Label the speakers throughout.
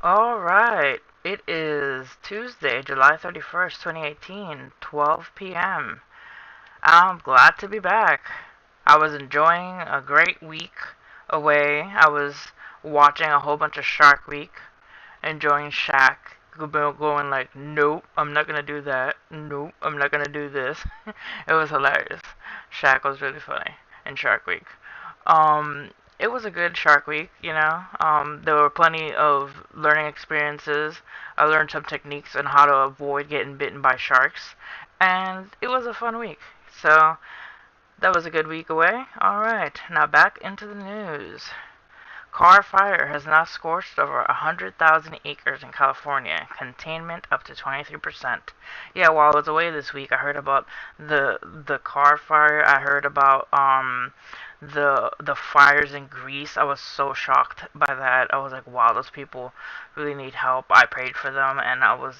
Speaker 1: All right. It is Tuesday, July 31st, 2018, 12 p.m. I'm glad to be back. I was enjoying a great week away. I was watching a whole bunch of Shark Week, enjoying Shaq going like, nope, I'm not gonna do that. Nope, I'm not gonna do this. It was hilarious. Shaq was really funny in Shark Week. Um, it was a good Shark Week, you know. There were plenty of learning experiences. I learned some techniques on how to avoid getting bitten by sharks, and it was a fun week. So that was a good week away. All right, now back into the news. Carr Fire has now scorched over 100,000 acres in California, containment up to 23%. Yeah, while I was away this week, I heard about the Carr Fire. I heard about the fires in Greece. I was so shocked by that. I was like, wow, those people really need help. I prayed for them, and I was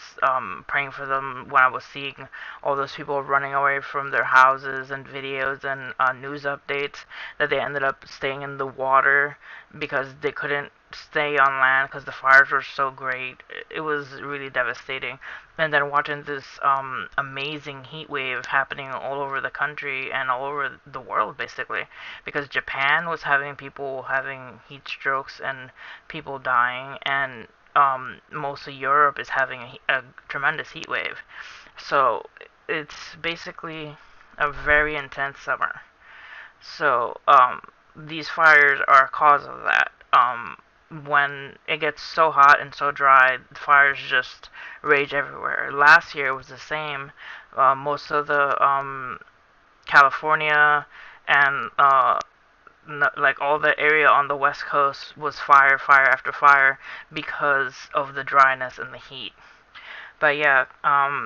Speaker 1: praying for them when I was seeing all those people running away from their houses and videos and news updates that they ended up staying in the water because they couldn't stay on land because the fires were so great. It was really devastating. And then watching this amazing heat wave happening all over the country and all over the world, basically, because Japan was having people having heat strokes and people dying, and most of Europe is having a tremendous heat wave. So it's basically a very intense summer. So these fires are a cause of that. When it gets so hot and so dry, the fires just rage everywhere. Last year was the same. Most of the California and like all the area on the west coast was fire, fire after fire because of the dryness and the heat. But yeah,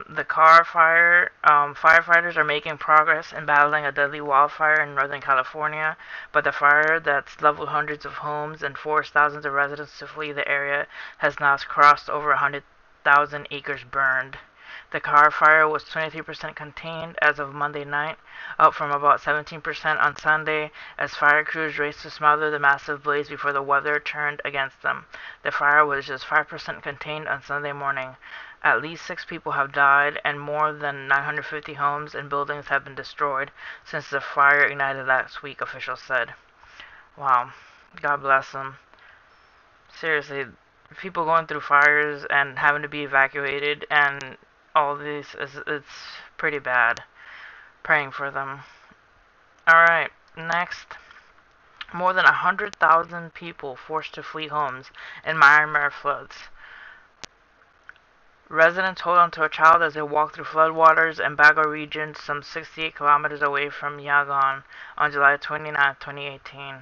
Speaker 1: the Carr Fire firefighters are making progress in battling a deadly wildfire in Northern California, but the fire that's leveled hundreds of homes and forced thousands of residents to flee the area has now crossed over 100,000 acres burned. The Carr Fire was 23% contained as of Monday night, up from about 17% on Sunday, as fire crews raced to smother the massive blaze before the weather turned against them. The fire was just 5% contained on Sunday morning. At least 6 people have died, and more than 950 homes and buildings have been destroyed since the fire ignited last week, officials said. Wow. God bless them. Seriously, people going through fires and having to be evacuated and all this is it's pretty bad. Praying for them. Alright, next. More than 100,000 people forced to flee homes in Myanmar floods. Residents hold on to a child as they walk through floodwaters in Bago region, some 68 kilometers away from Yangon, on July 29, 2018.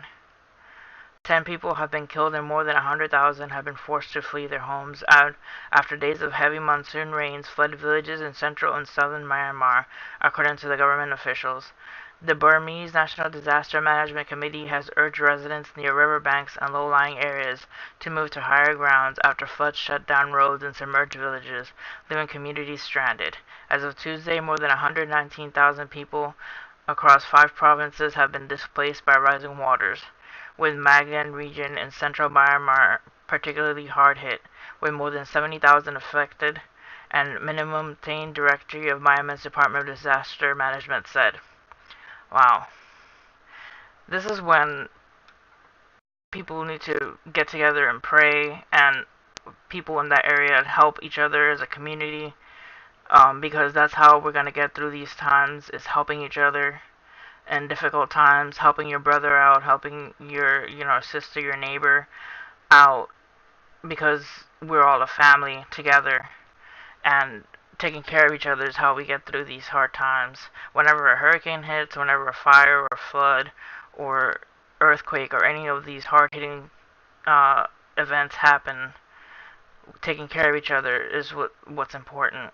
Speaker 1: 10 people have been killed and more than 100,000 have been forced to flee their homes after days of heavy monsoon rains flooded villages in central and southern Myanmar, according to the government officials. The Burmese National Disaster Management Committee has urged residents near riverbanks and low-lying areas to move to higher grounds after floods shut down roads and submerged villages, leaving communities stranded. As of Tuesday, more than 119,000 people across 5 provinces have been displaced by rising waters, with Magadan region in central Myanmar particularly hard hit, with more than 70,000 affected, and minimum maintained directory of Myanmar's Department of Disaster Management said. Wow. This is when people need to get together and pray, and people in that area help each other as a community, because that's how we're going to get through these times, is helping each other in difficult times, helping your brother out, helping your, sister, your neighbor out, because we're all a family together, and taking care of each other is how we get through these hard times. Whenever a hurricane hits, whenever a fire or a flood or earthquake or any of these hard-hitting events happen, taking care of each other is what's important.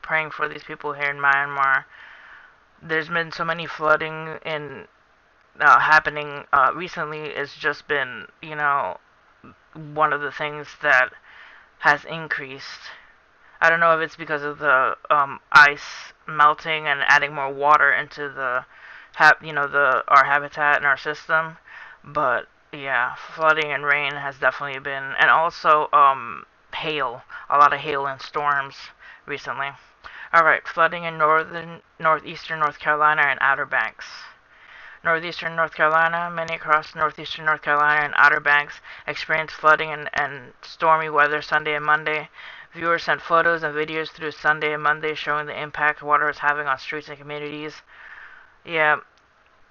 Speaker 1: Praying for these people here in Myanmar. There's been so many flooding in happening recently. It's just been, one of the things that has increased. I don't know if it's because of the ice melting and adding more water into the our habitat and our system, but Yeah, flooding and rain has definitely been, and also hail, a lot of hail and storms recently. All right, flooding in northeastern North Carolina and Outer Banks. Northeastern North Carolina, many across northeastern North Carolina and Outer Banks experienced flooding and stormy weather Sunday and Monday. Viewers sent photos and videos through Sunday and Monday showing the impact water is having on streets and communities. Yeah,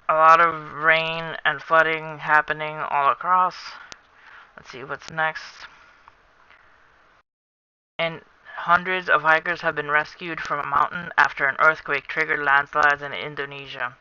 Speaker 1: a lot of rain and flooding happening all across. Let's see what's next. And hundreds of hikers have been rescued from a mountain after an earthquake triggered landslides in Indonesia.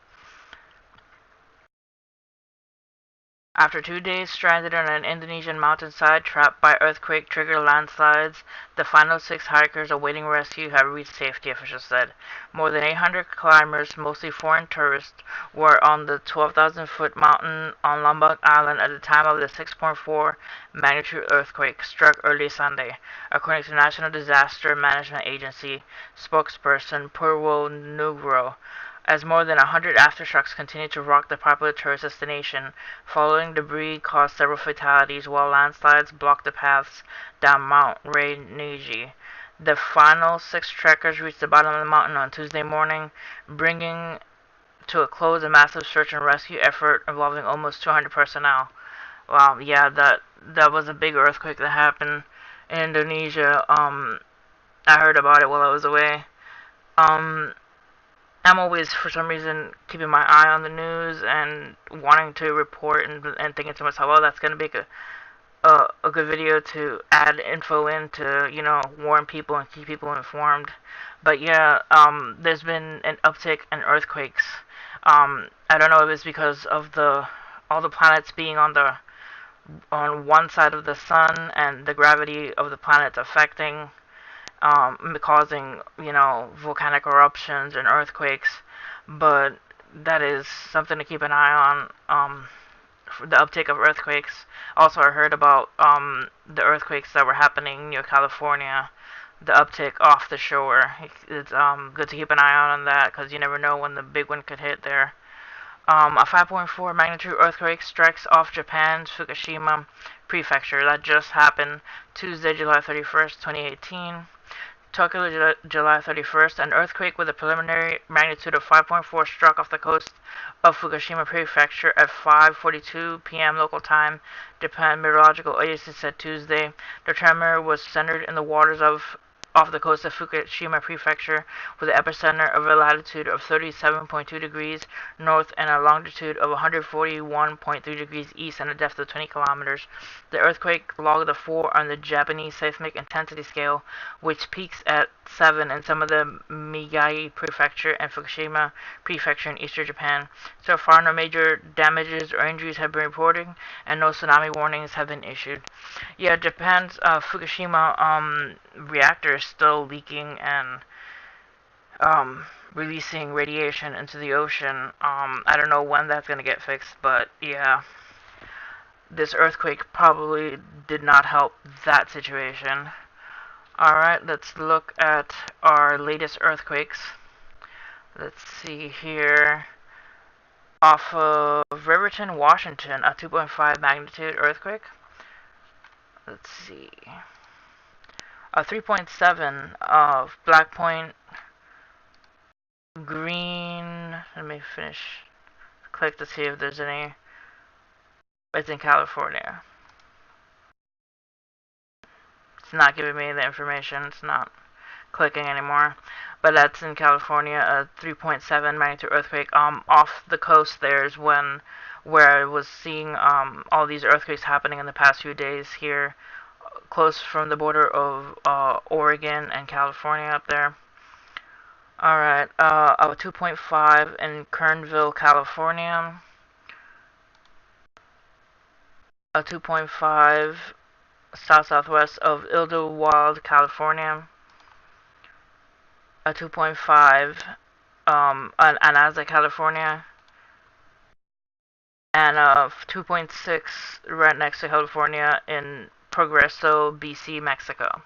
Speaker 1: After 2 days stranded on an Indonesian mountainside trapped by earthquake-triggered landslides, the final 6 hikers awaiting rescue have reached safety, officials said. More than 800 climbers, mostly foreign tourists, were on the 12,000-foot mountain on Lombok Island at the time of the 6.4 magnitude earthquake struck early Sunday, according to National Disaster Management Agency spokesperson Purwo Nugroho, as more than 100 aftershocks continue to rock the popular tourist destination. Falling debris caused several fatalities, while landslides blocked the paths down Mount Rainieri. The final 6 trekkers reached the bottom of the mountain on Tuesday morning, bringing to a close a massive search and rescue effort involving almost 200 personnel. Wow, yeah, that was a big earthquake that happened in Indonesia. I heard about it while I was away. Um, I'm always, for some reason, keeping my eye on the news and wanting to report and thinking to myself, well, that's going to be a good video to add info in to, warn people and keep people informed. But yeah, there's been an uptick in earthquakes. I don't know if it's because of all the planets being on one side of the sun and the gravity of the planets affecting causing, volcanic eruptions and earthquakes. But that is something to keep an eye on. For the uptake of earthquakes. Also, I heard about the earthquakes that were happening near California. The uptick off the shore. It's good to keep an eye on that because you never know when the big one could hit there. A 5.4 magnitude earthquake strikes off Japan's Fukushima prefecture. That just happened Tuesday, July 31st, 2018. Tokyo, July 31st, an earthquake with a preliminary magnitude of 5.4 struck off the coast of Fukushima Prefecture at 5:42 p.m. local time, Japan Meteorological Agency said Tuesday. The tremor was centered in the waters off the coast of Fukushima Prefecture, with an epicenter of a latitude of 37.2 degrees north and a longitude of 141.3 degrees east and a depth of 20 kilometers. The earthquake logged a 4 on the Japanese seismic intensity scale, which peaks at 7 in some of the Miyagi Prefecture and Fukushima Prefecture in eastern Japan. So far, no major damages or injuries have been reported, and no tsunami warnings have been issued. Yeah, Japan's Fukushima reactor is still leaking and releasing radiation into the ocean. I don't know when that's going to get fixed, but yeah, this earthquake probably did not help that situation. Alright, let's look at our latest earthquakes. Let's see here. Off of Riverton, Washington, a 2.5 magnitude earthquake. Let's see. A 3.7 of Black Point, Green. Let me finish. Click to see if there's any. It's in California. It's not giving me the information. It's not clicking anymore. But that's in California. A 3.7 magnitude earthquake. Off the coast there is where I was seeing all these earthquakes happening in the past few days here, close from the border of Oregon and California up there. Alright, a 2.5 in Kernville, California. A 2.5 south-southwest of Idlewild, California. A 2.5 in Anaza, California. And a 2.6 right next to California in Progreso, BC, Mexico.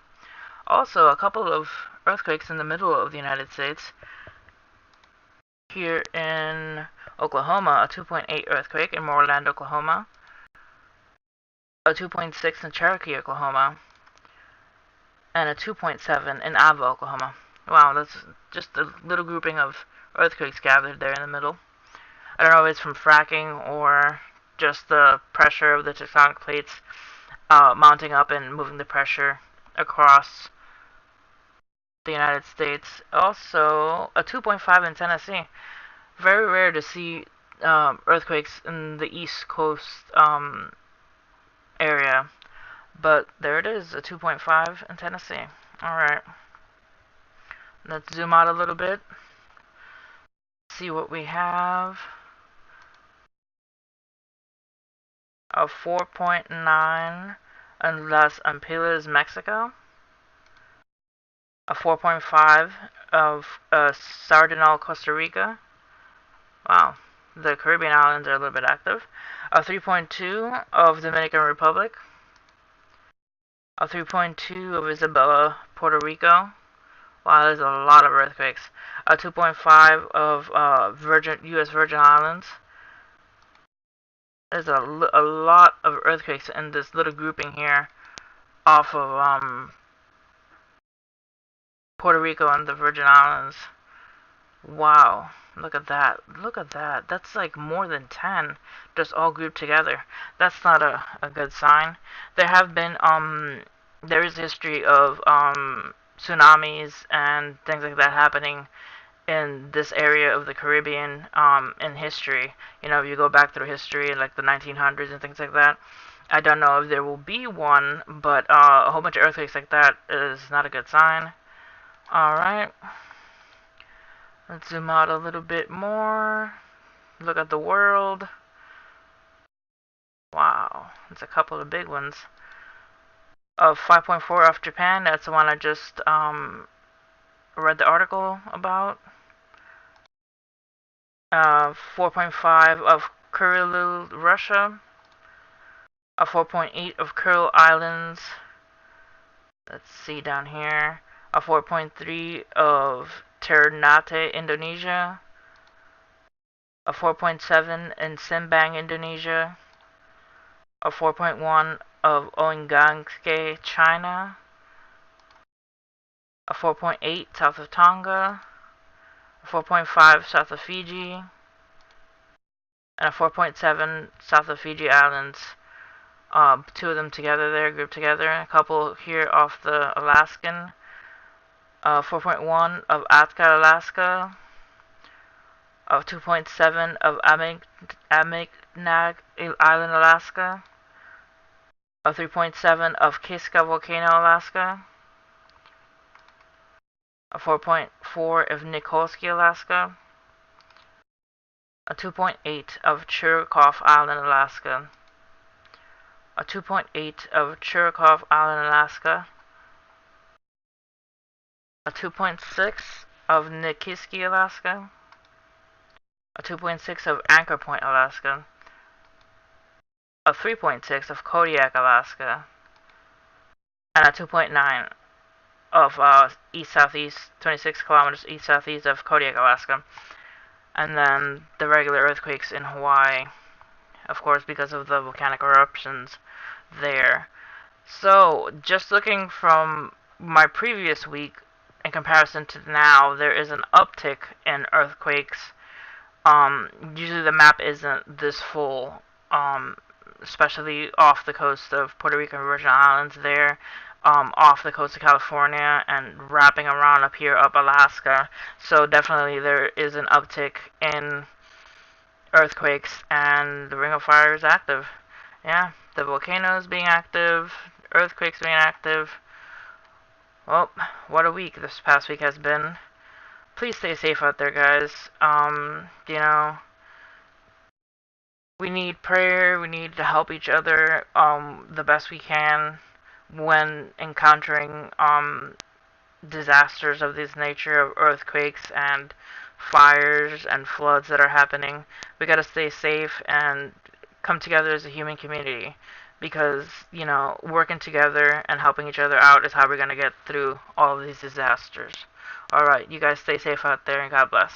Speaker 1: Also, a couple of earthquakes in the middle of the United States. Here in Oklahoma, a 2.8 earthquake in Moreland, Oklahoma. a 2.6 in Cherokee, Oklahoma, and a 2.7 in Ava, Oklahoma. Wow, that's just a little grouping of earthquakes gathered there in the middle. I don't know if it's from fracking or just the pressure of the tectonic plates mounting up and moving the pressure across the United States. Also, a 2.5 in Tennessee. Very rare to see earthquakes in the East Coast area. But there it is, a 2.5 in Tennessee. Alright. Let's zoom out a little bit. See what we have. A 4.9 in Las Ampilas, Mexico. A 4.5 of Sardinal, Costa Rica. Wow, the Caribbean islands are a little bit active. A 3.2 of Dominican Republic. A 3.2 of Isabela, Puerto Rico. Wow, there's a lot of earthquakes. A 2.5 of U.S. Virgin Islands. There's a lot of earthquakes in this little grouping here off of Puerto Rico and the Virgin Islands. Wow, look at that. Look at that. That's like more than 10 just all grouped together. That's not a good sign. There have been there is history of tsunamis and things like that happening in this area of the Caribbean in history. You know, if you go back through history in like the 1900s and things like that. I don't know if there will be one, but a whole bunch of earthquakes like that is not a good sign. Alright. Let's zoom out a little bit more. Look at the world. Wow, it's a couple of big ones. Of 5.4 off Japan, that's the one I just read the article about. 4.5 of Kuril, Russia. A 4.8 of Kuril Islands. Let's see down here. A 4.3 of Ternate, Indonesia. A 4.7 in Simbang, Indonesia. A 4.1 of Oingangke, China. A 4.8 south of Tonga. A 4.5 south of Fiji. And a 4.7 south of Fiji Islands. Two of them together there, grouped together. A couple here off the Alaskan. 4.1 of Atka, Alaska. Of 2.7 of Amignac Island, Alaska. Of 3.7 of Kiska Volcano, Alaska. A 4.4 of Nikolsky, Alaska. A 2.8 of Chirikov Island, Alaska. A 2.8 of Chirikov Island, Alaska. A 2.6 of Nikiski, Alaska. A 2.6 of Anchor Point, Alaska. A 3.6 of Kodiak, Alaska. And a 2.9 of east-southeast, 26 kilometers east-southeast of Kodiak, Alaska. And then the regular earthquakes in Hawaii, of course, because of the volcanic eruptions there. So, just looking from my previous week in comparison to now, there is an uptick in earthquakes. Usually the map isn't this full, especially off the coast of Puerto Rico and Virgin Islands there, off the coast of California, and wrapping around up here up Alaska. So definitely there is an uptick in earthquakes, and the Ring of Fire is active. Yeah, the volcanoes being active, earthquakes being active. Well, what a week this past week has been. Please stay safe out there, guys. You know, we need prayer, we need to help each other the best we can when encountering disasters of this nature, of earthquakes and fires and floods that are happening. We gotta stay safe and come together as a human community, because, you know, working together and helping each other out is how we're gonna get through all of these disasters. Alright, you guys stay safe out there, and God bless.